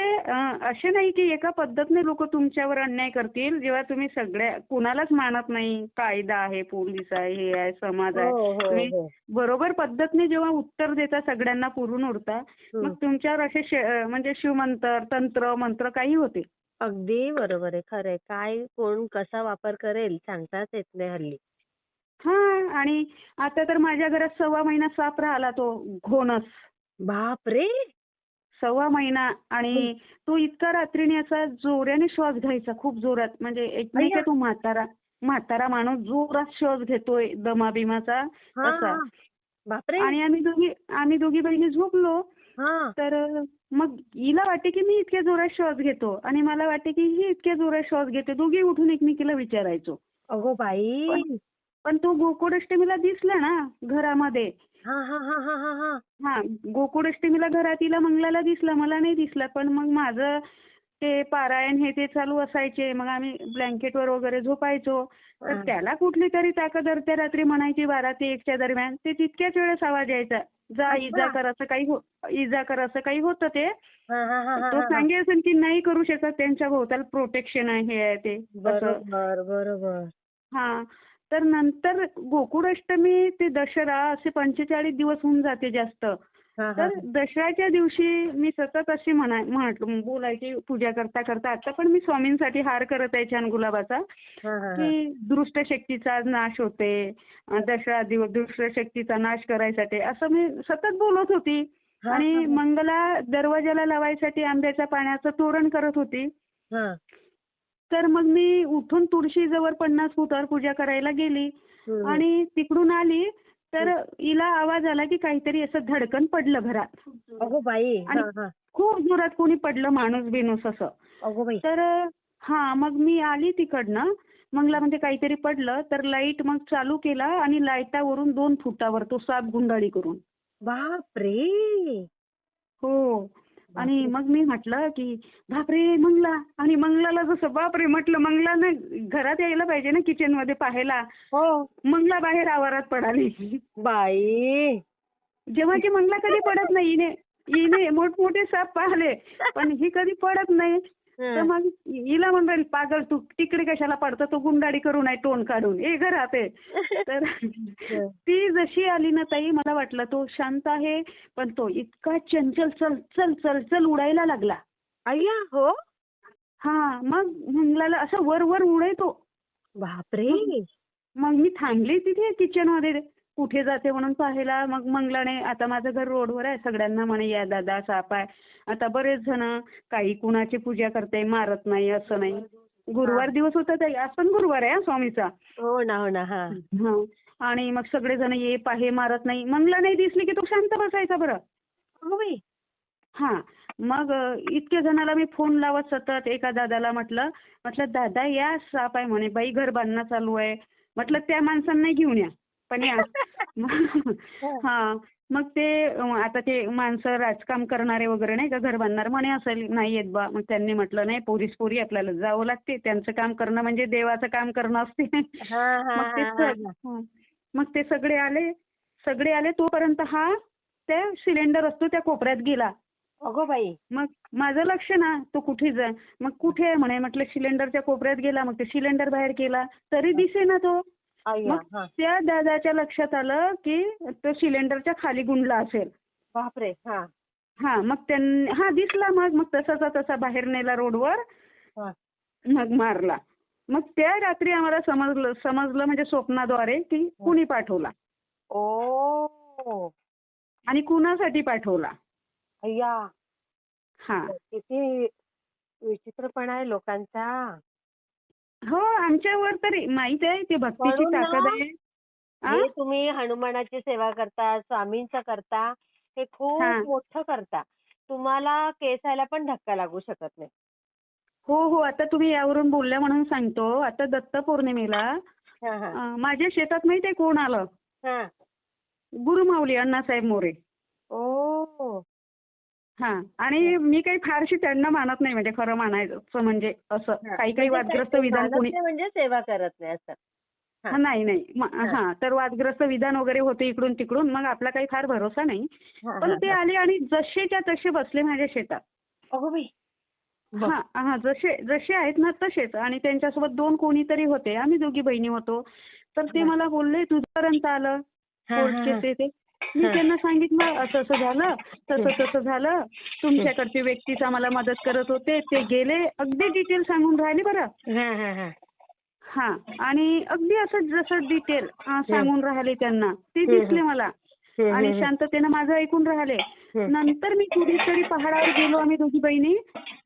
असे नाही की एका पद्धतीने लोक तुमच्यावर अन्याय करतील. जेव्हा तुम्ही सगळ्या कुणालाच मानत नाही, कायदा आहे, पोलीस आहे, हे आहे, समाज हो आहे, हो तुम्ही हो. बरोबर पद्धतीने जेव्हा उत्तर देता, सगळ्यांना पुरून उरता, मग हं. तुमच्यावर असे म्हणजे शिवमंत्र, तंत्र, मंत्र काही होते. अगदी बरोबर आहे. खरंय. काय कोण कसा वापर करेल सांगताच येत नाही हल्ली. हा, आणि आता तर माझ्या घरात 1.25 महिना साप राहिला, तो घोणस. बापरे. 1.25 महिना. आणि तो इतका रात्रीने असा जोराने श्वास घ्यायचा, खूप जोरात. म्हणजे एक नाही का अय्या. तो म्हातारा माणूस जोरात श्वास घेतोय दमाबिमाचा हा असा. हा. बापरे. आणि आम्ही दोघी बहिणी झोपलो. हा. तर मग हिला वाटते की मी इतक्या जोरात श्वास घेतो आणि मला वाटते की ही इतक्या जोरात श्वास घेते. दोघी उठून एकमेकीला विचारायचो. अगो बाई. पण पण तो गोकुळाष्टमीला दिसला ना घरामध्ये. हा हा हा हा हा हा. हा, गोकुळाष्टमीला घरात हिला मंगलाला दिसला, मला नाही दिसला. पण मग माझं ते पारायण हे ते चालू असायचे. मग आम्ही ब्लँकेटवर वगैरे झोपायचो. तर हा. त्याला कुठली तरी ताकद अर्ध्या रात्री म्हणायची 12 ते 1च्या दरम्यान. ते तितक्याच वेळेस आवाज यायचा. जा इजा अच्छा. कर, असं काही होतं ते. हा हा हा हा तो हा. सांगे असेल की नाही करू शकत, त्यांच्या भोवताल प्रोटेक्शन आहे, हे आहे ते असं. बरोबर बरोबर. हा, तर नंतर गोकुळाष्टमी ते दसरा असे 45 दिवस होऊन जाते जास्त. हा हा तर दसऱ्याच्या दिवशी मी सतत अशी बोलायची पूजा करता करता. आता पण मी स्वामींसाठी हार करत आहे छान गुलाबाचा, हा हा हा. की दुष्ट शक्तीचा नाश होते. दसरा दिवस दुष्ट शक्तीचा नाश करायसाठी असं मी सतत बोलत होती. हा हा आणि हा. मंगला दरवाजाला लावायसाठी आंब्याच्या पाण्याचं तोरण करत होती. हा. तर मग मी उठून तुळशीजवळ 50 फुटावर पूजा करायला गेली. हम्म. आणि तिकडून आली तर हिला आवाज आला की काहीतरी असं धडकन पडलं घरात. अगो बाई. आणि हा हा. खूप जोरात कोणी पडलं, माणूस बिनूस असं. अगो बाई. तर मग मी आली तिकडनं. मंगला म्हणजे काहीतरी पडलं. तर लाईट मग चालू केला आणि लाईटावरून 2 फुटावर तो साप गुंडाळी करून. बापरे. हो. आणि मग मी म्हटलं की बापरे मंगला. आणि मंगलाला जसं बापरे म्हटलं, मंगला ना घरात यायला पाहिजे ना किचन मध्ये पाहायला. हो. मंगला बाहेर आवारात पडाली. बाई. जेव्हा की मंगला कधी पडत नाही. हिने हिने मोठमोठे साप पाहिले पण ही कधी पडत नाही. तर हं. मग हिला म्हणेल पागल तू तिकडे कशाला पडतो, तो गुंडाळी करून आहे तोंड काढून ए घरात आहे. तर हं. ती जशी आली ना ताई, मला वाटलं तो शांत आहे पण तो इतका चंचल, चल चल चल चल उडायला लागला. अय्या. हो. हा मग मंगलाला असं वर वर उडायतो. बापरे. मग मी थांबली तिथे किचन मध्ये कुठे जाते म्हणून पाहायला. मग मंगलाने, आता माझं घर रोडवर आहे, सगळ्यांना म्हणे या दादा साप आहे. आता बरेच जण काही कुणाची पूजा करते, मारत नाही असं नाही. गुरुवार दिवस होता ताई, आज पण गुरुवार आहे हा स्वामीचा. हो ना, हो ना. हा. हा आणि मग सगळेजण ये पाहे, मारत नाही. मंगला नाही दिसली की तो शांत बसायचा बरं. हो बाई. हा मग इतक्या जणाला मी फोन लावत सतत. एका दादाला म्हटलं दादा या साप आहे म्हणे. बाई घर बांधणं चालू आहे. म्हटलं त्या माणसांना घेऊन या पण या. हा मग ते आता ते माणसं राजकाम करणारे वगैरे नाही का, घर बांधणार म्हणे असेल, नाही येत बा. मग त्यांनी म्हटलं नाही पोरीस पोरी आपल्याला जावं लागते, त्यांचं काम करणं म्हणजे देवाचं काम करणं असते. हा, हा, मग ते हा, हा. मग ते सगळे आले तोपर्यंत हा त्या सिलेंडर असतो त्या कोपऱ्यात गेला. अगो बाई. मग माझं लक्ष ना तो कुठे जा, मग कुठे आहे म्हणे. म्हटलं सिलेंडरच्या कोपऱ्यात गेला. मग ते सिलेंडर बाहेर केला तरी दिसेना तो. अय्या. मग हा. त्या दादाच्या लक्षात आलं की तो सिलेंडरच्या खाली गुंडला असेल. बापरे. हा. हा मग हा दिसला. मग तसाचा तसा बाहेर नेला रोडवर. हा. मग मारला. मग त्या रात्री आम्हाला समजलं म्हणजे स्वप्नाद्वारे की कुणी पाठवला ओ. आणि कुणासाठी पाठवला. अय्या. हा किती विचित्रपणा आहे लोकांचा. हो आमच्यावर तरी माहित आहे ती भक्तीची म्हणून ताकद ना, आहे. हे तुम्ही हनुमानाची सेवा करता, स्वामींचं करता, हे हा खूप मोठं करता. तुम्हाला केसायला पण धक्का लागू शकत नाही. हो हो आता तुम्ही यावरून बोलल्या म्हणून सांगतो. आता दत्त पौर्णिमेला हा, हा. माझ्या शेतात माहितीये कोण आलं. हा. गुरुमाऊली अण्णासाहेब मोरे. ओ. हा आणि मी काही फारशी त्यांना मानत नाही, म्हणजे खरं मानायचं म्हणजे असं काही वादग्रस्त विधान मानत कोणी नाही म्हणजे सेवा करत नाही असं. हा. नाही हा तर वादग्रस्त विधान वगैरे होते इकडून तिकडून. मग आपला काही फार भरोसा नाही. हा, पण हा, ते हा. आले आणि जसेच्या तसे बसले माझ्या शेतात. अगो बाई. बघ. हा जसे आहेत ना तसेच. आणि त्यांच्यासोबत 2 कोणीतरी होते. आम्ही दोघी बहिणी होतो. तर ते मला बोलले तुझ्यापर्यंत आलं हा, कोर्ट हा, केस ते. मी त्यांना सांगितलं असं असं झालं, तसं झालं. तुमच्याकडचे व्यक्तीच आम्हाला मदत करत होते, ते गेले. अगदी डिटेल सांगून राहिले बरं. हा, हा, हा. हा आणि अगदी असं जसं डिटेल सांगून राहिले त्यांना ते दिसले मला. आणि शांततेनं माझं ऐकून राहिले. नंतर मी कुठेतरी पहाडावर गेलो आम्ही दोघी बहिणी.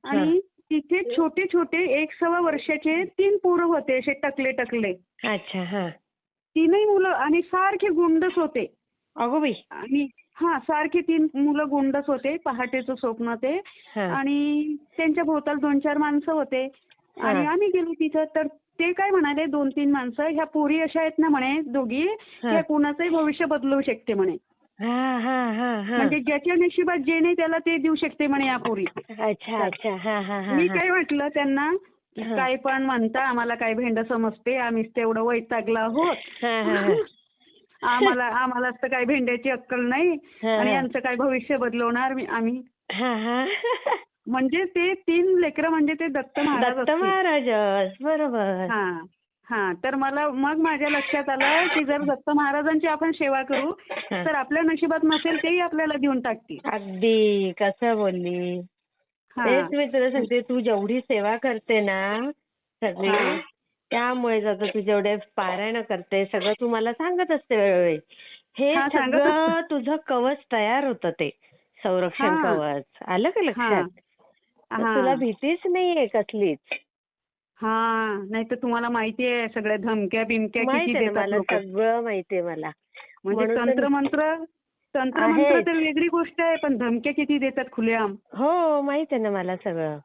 आणि तिथे छोटे छोटे 1.25 वर्षाचे 3 पोरं होते असे टकले. अच्छा. हा. 3ही मुलं आणि सारखे गुंडच होते. अगो बाई. आणि सारखे 3 मुलं गुंडच होते. पहाटेचं स्वप्न ते. हा. आणि त्यांच्या भोवताल 2-4 माणसं होते. आणि आम्ही गेलो तिथं. तर ते काय म्हणाले 2-3 माणसं, ह्या पोरी अशा आहेत ना म्हणे दोघी, ह्या कुणाचंही भविष्य बदलवू शकते म्हणे. हा, हा, हा, हा. म्हणजे ज्याच्या नशिबात जे नाही त्याला ते देऊ शकते म्हणे या पोरी. अच्छा, अच्छा. हा, हा, हा. मी काय म्हटलं त्यांना, काय पण म्हणता, आम्हाला काय भेंड समजते, आम्हीच तेवढं वैतागलो आहोत. आम्हालाच तर काही भेंड्याची अक्कल नाही. आणि यांचं काय भविष्य बदलवणार आम्ही. म्हणजे ते 3 लेकरं म्हणजे ते दत्त महाराज असतील. महाराज बरोबर. तर मग माझ्या लक्षात आलं की जर दत्त महाराजांची आपण सेवा करू तर आपल्या नशिबात नसेल तेही आपल्याला देऊन टाकतील. अगदी कसं बोलली. तेच मी तुला सांगते, तू जेवढी सेवा करते ना सगळी, त्यामुळे आता तू जेवढे पारायण करते सगळं तू मला सांगत असते वेळोवेळी. हे सगळं तुझं कवच तयार होतं, ते संरक्षण कवच. आलं का लक्षात? तुला भीतीच नाहीये कसलीच. नाही तर तुम्हाला माहितीये सगळ्या धमक्या बिमक्या किती देतात लोक. सगळं माहितीये मला. म्हणजे तंत्रमंत्र तर वेगळी गोष्ट आहे, पण धमक्या किती देतात खुलेआम. हो माहित आहे ना मला सगळं.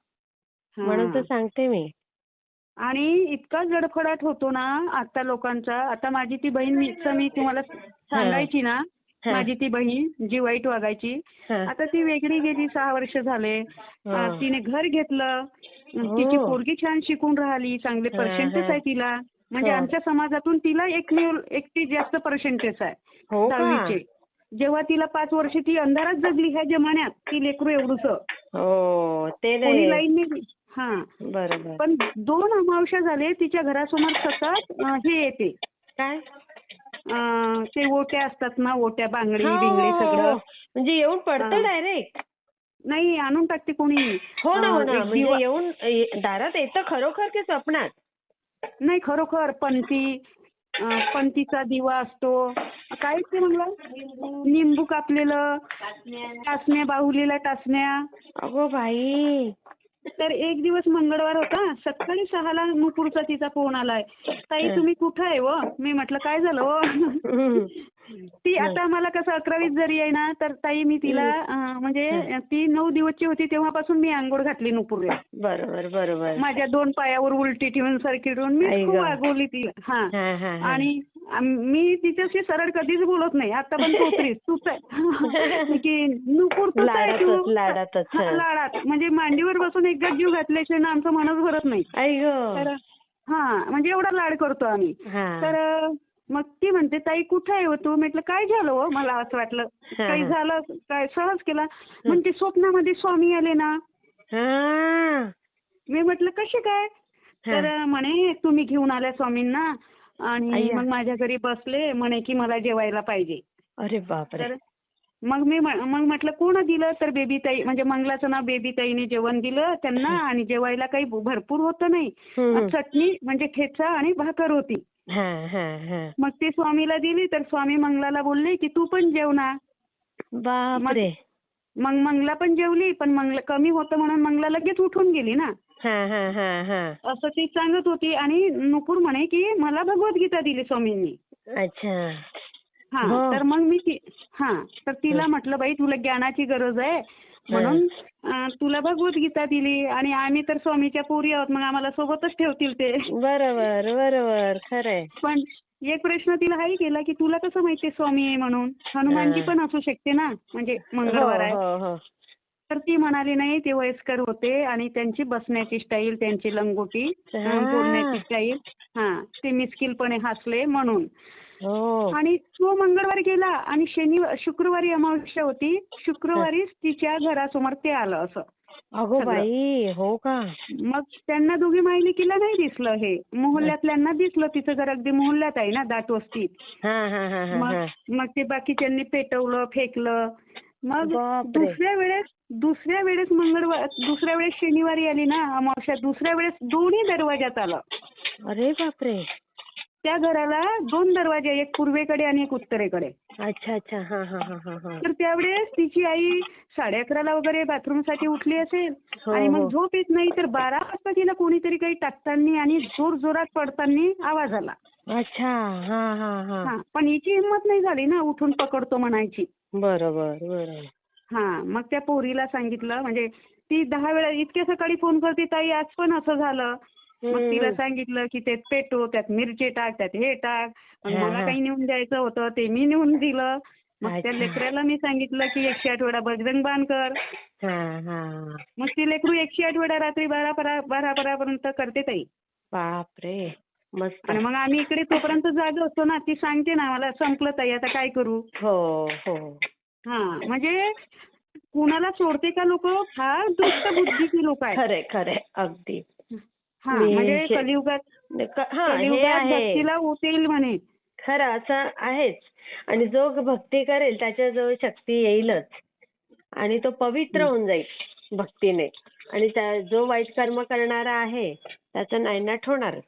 म्हणून तर सांगते मी. आणि इतका जडफडाट होतो ना आता लोकांचा. आता माझी ती बहीण मी तुम्हाला सांगायची ना, हा. माझी ती बहीण जी वाईट वागायची. हा. आता ती वेगळी गेली, 6 वर्ष झाले. हा. तिने घर घेतलं. हो. तिची पोरगी छान शिकून राहिली, चांगले हा, पर्सेंटेज हा. आहे तिला. म्हणजे हा. आमच्या समाजातून तिला एकटी जास्त पर्सेंटेज आहे हो का? 10वीचे. जेव्हा तिला 5 वर्ष ती अंधारात जगली ह्या जमान्यात, ती लेकरू एवढूसं. हो ते कोणी नाही. लाईन नाही. हा. बरोबर. पण 2 अमावस्या झाले तिच्या घरासमोर सतत हे येते. काय? ते ओट्या असतात ना, ओट्या, बांगडी हो, बिंगडी हो, हो. सगळं. म्हणजे येऊन पडतं हा. डायरेक्ट. नाही, आणून टाकते कोणी. हो ना, हो ना. एक म्हणजे येऊन दारात येतं खरोखर की स्वप्नात? नाही, खरोखर पंतीचा दिवा असतो. काय ते म्हणलं, निंबू कापलेलं, टाचण्या, बाहुलीला टाचण्या. अगो बाई. तर एक दिवस मंगळवार होता, सकाळी 6ला नुपूरचा तिचा फोन आलाय. ताई तुम्ही कुठं आहे व? मी म्हटलं काय झालं हो? ती आता मला कसं 11वीत जरी आहे ना, तर ताई मी तिला म्हणजे ती 9 दिवसची होती तेव्हापासून मी अंघोळ घातली नुपूरला. बरोबर, बरोबर. माझ्या 2 पायावर उलटी ठेवून सारखी ठेवून मी आई खूप गं. वागवली तिला. हा, हा, हा. आणि मी तिच्याशी सरळ कधीच बोलत नाही. आता पण तूच आहे की नुपूर तूच आहे तू. लाडातच. हा, लाडात. म्हणजे मांडीवर बसून एकदा जीव घातल्याशिवाय ना आमचं मनच भरत नाही. आई गं. तर म्हणजे एवढा लाड करतो आम्ही. हा. तर मग ती म्हणते ताई कुठे आहे हो तू? म्हटलं काय झालं हो? मला असं वाटलं काही झालं काय, सहज केला. म्हणते स्वप्नामध्ये स्वामी आले ना. हा. मी म्हटलं कसे काय? तर म्हणे तुम्ही घेऊन आल्या स्वामींना आणि मग माझ्या घरी बसले, म्हणे की मला जेवायला पाहिजे. अरे बापरे. तर मग मी म्हटलं कोण दिलं? तर बेबीताई, म्हणजे मंगलाचं नाव बेबीताईने जेवण दिलं त्यांना. आणि जेवायला काही भरपूर होतं नाही, चटणी म्हणजे ठेचा आणि भाकर होती. मग ती स्वामीला दिली. तर स्वामी मंगलाला बोलले की तू पण जेव ना. बापरे. मग मंगला पण जेवली, पण मंगला कमी होतं म्हणून मंगला लगेच उठून गेली ना. असं ती सांगत होती. आणि नुपूर म्हणे की मला भगवद्गीता दिली स्वामींनी. अच्छा. तर मग मी तर तिला म्हटलं बाई तुला ज्ञानाची गरज आहे म्हणून तुला भगवद्गीता दिली. आणि आम्ही तर स्वामीच्या पोरी आहोत, मग आम्हाला सोबतच ठेवतील ते. बरोबर, बरोबर. खरंय. पण एक प्रश्न तिला हाही केला की तुला कसं माहिती स्वामी आहे म्हणून? हनुमानजी पण असू शकते ना, म्हणजे मंगळवार आहे. तर ती म्हणाली नाही, ते वयस्कर होते आणि त्यांची बसण्याची स्टाईल, त्यांची लंगोटी, बोलण्याची स्टाईल, ते मिस्किलपणे हसले म्हणून. आणि तो मंगळवार गेला आणि शुक्रवारी अमावस्या होती. शुक्रवारीच तिच्या घरासमोर ते आलं असं. अगो बाई. हो का? मग त्यांना दोघी मायलेकीला नाही दिसलं. हे मोहल्ल्यातल्यांना दिसलं. तिचं घर अगदी मोहल्ल्यात आहे ना, दाट वस्तीत. मग ते बाकीच्यांनी पेटवलं, फेकलं. मग दुसऱ्या वेळेस दुसऱ्या वेळेस शनिवारी आली ना अमावस्या, दुसऱ्या वेळेस दोन्ही दरवाज्यात आलं. अरे बापरे. त्या घराला 2 दरवाजे, एक पूर्वेकडे आणि एक उत्तरेकडे. अच्छा. तर त्यावेळेस तिची आई 11:30ला वगैरे बाथरूमसाठी उठली असेल. आणि मग झोप येत नाही. तर 12 वाजता तिला कोणीतरी काही टाकताना आणि जोरात पडताना आवाज आला. अच्छा. पण हिची हिंमत नाही झाली ना उठून पकडतो म्हणायची. बरोबर. मग त्या पोरीला सांगितलं. म्हणजे ती 10 वेळा इतक्या सकाळी फोन करते, ताई आज पण असं झालं. मग तिला सांगितलं की ते पेटो, त्यात मिरची टाक, त्यात हे टाक. मला काही नेऊन द्यायचं होतं ते मी नेऊन दिलं. मग त्या लेकराला मी सांगितलं की 108 वेळा बजरंग बाण कर. मग ती लेकरू 108 वेळा रात्री 12 पर्यंत करते ताई. बापरे. मस्त. आणि मग आम्ही इकडे तोपर्यंत जागे असतो ना. ती सांगते ना मला संपलं ताई, आता काय करू. म्हणजे कुणाला सोडते का लोक, फार दुष्ट बुद्धीची लोक आहेत. खरे अगदी. म्हणजे कलियुगात भक्तीला उचेल म्हणे. खरं असं आहेच. आणि जो भक्ती करेल त्याच्याजवळ शक्ती येईलच. आणि तो पवित्र होऊन जाईल भक्तीने. आणि जो वाईट कर्म करणारा आहे त्याचा नायनाट होणारच.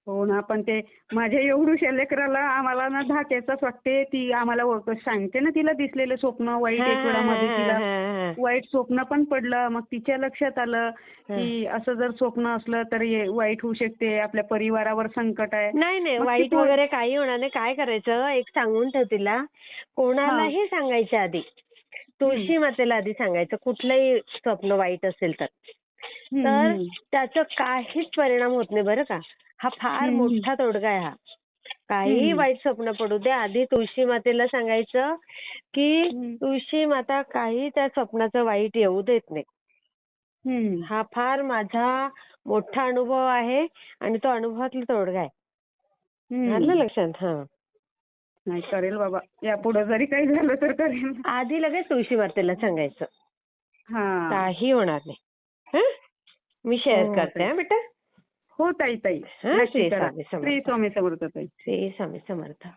हो ना. पण ते माझ्या एवढ्या लेकराला आम्हाला ना धाक्याचाच वाटते. ती आम्हाला सांगते ना तिला दिसलेलं स्वप्न वाईट. एक वेळामध्ये तिला वाईट स्वप्न पण पडलं. मग तिच्या लक्षात आलं की असं जर स्वप्न असलं तर वाईट होऊ शकते, आपल्या परिवारावर संकट आहे. नाही वाईट वगैरे काही होणार नाही. काय करायचं, एक सांगून ठेव तिला, कोणालाही सांगायच्या आधी तुळशी मातेला आधी सांगायचं कुठलंही स्वप्न वाईट असेल तर त्याचा काहीच परिणाम होत नाही बरं का. हा फार मोठा तोडगा आहे हा. काही वाईट स्वप्न पडू दे, आधी तुळशी मातेला सांगायचं की तुळशी माता काही त्या स्वप्नाचं वाईट येऊ देत नाही. हा फार माझा मोठा अनुभव आहे आणि तो अनुभवातला तोडगा आहे. आलं लक्षात? हा. नाही करेल बाबा, यापुढे जरी काही झालं तर करेल. आधी लगेच तुळशी मातेला सांगायचं. हा. काही होणार नाही. हं? मी शेअर करते हा बेटा. हो ताई. हा, नक्की श्री करा. स्वामी समर्थ. श्री स्वामी समर्थ ताई. श्री स्वामी समर्थ.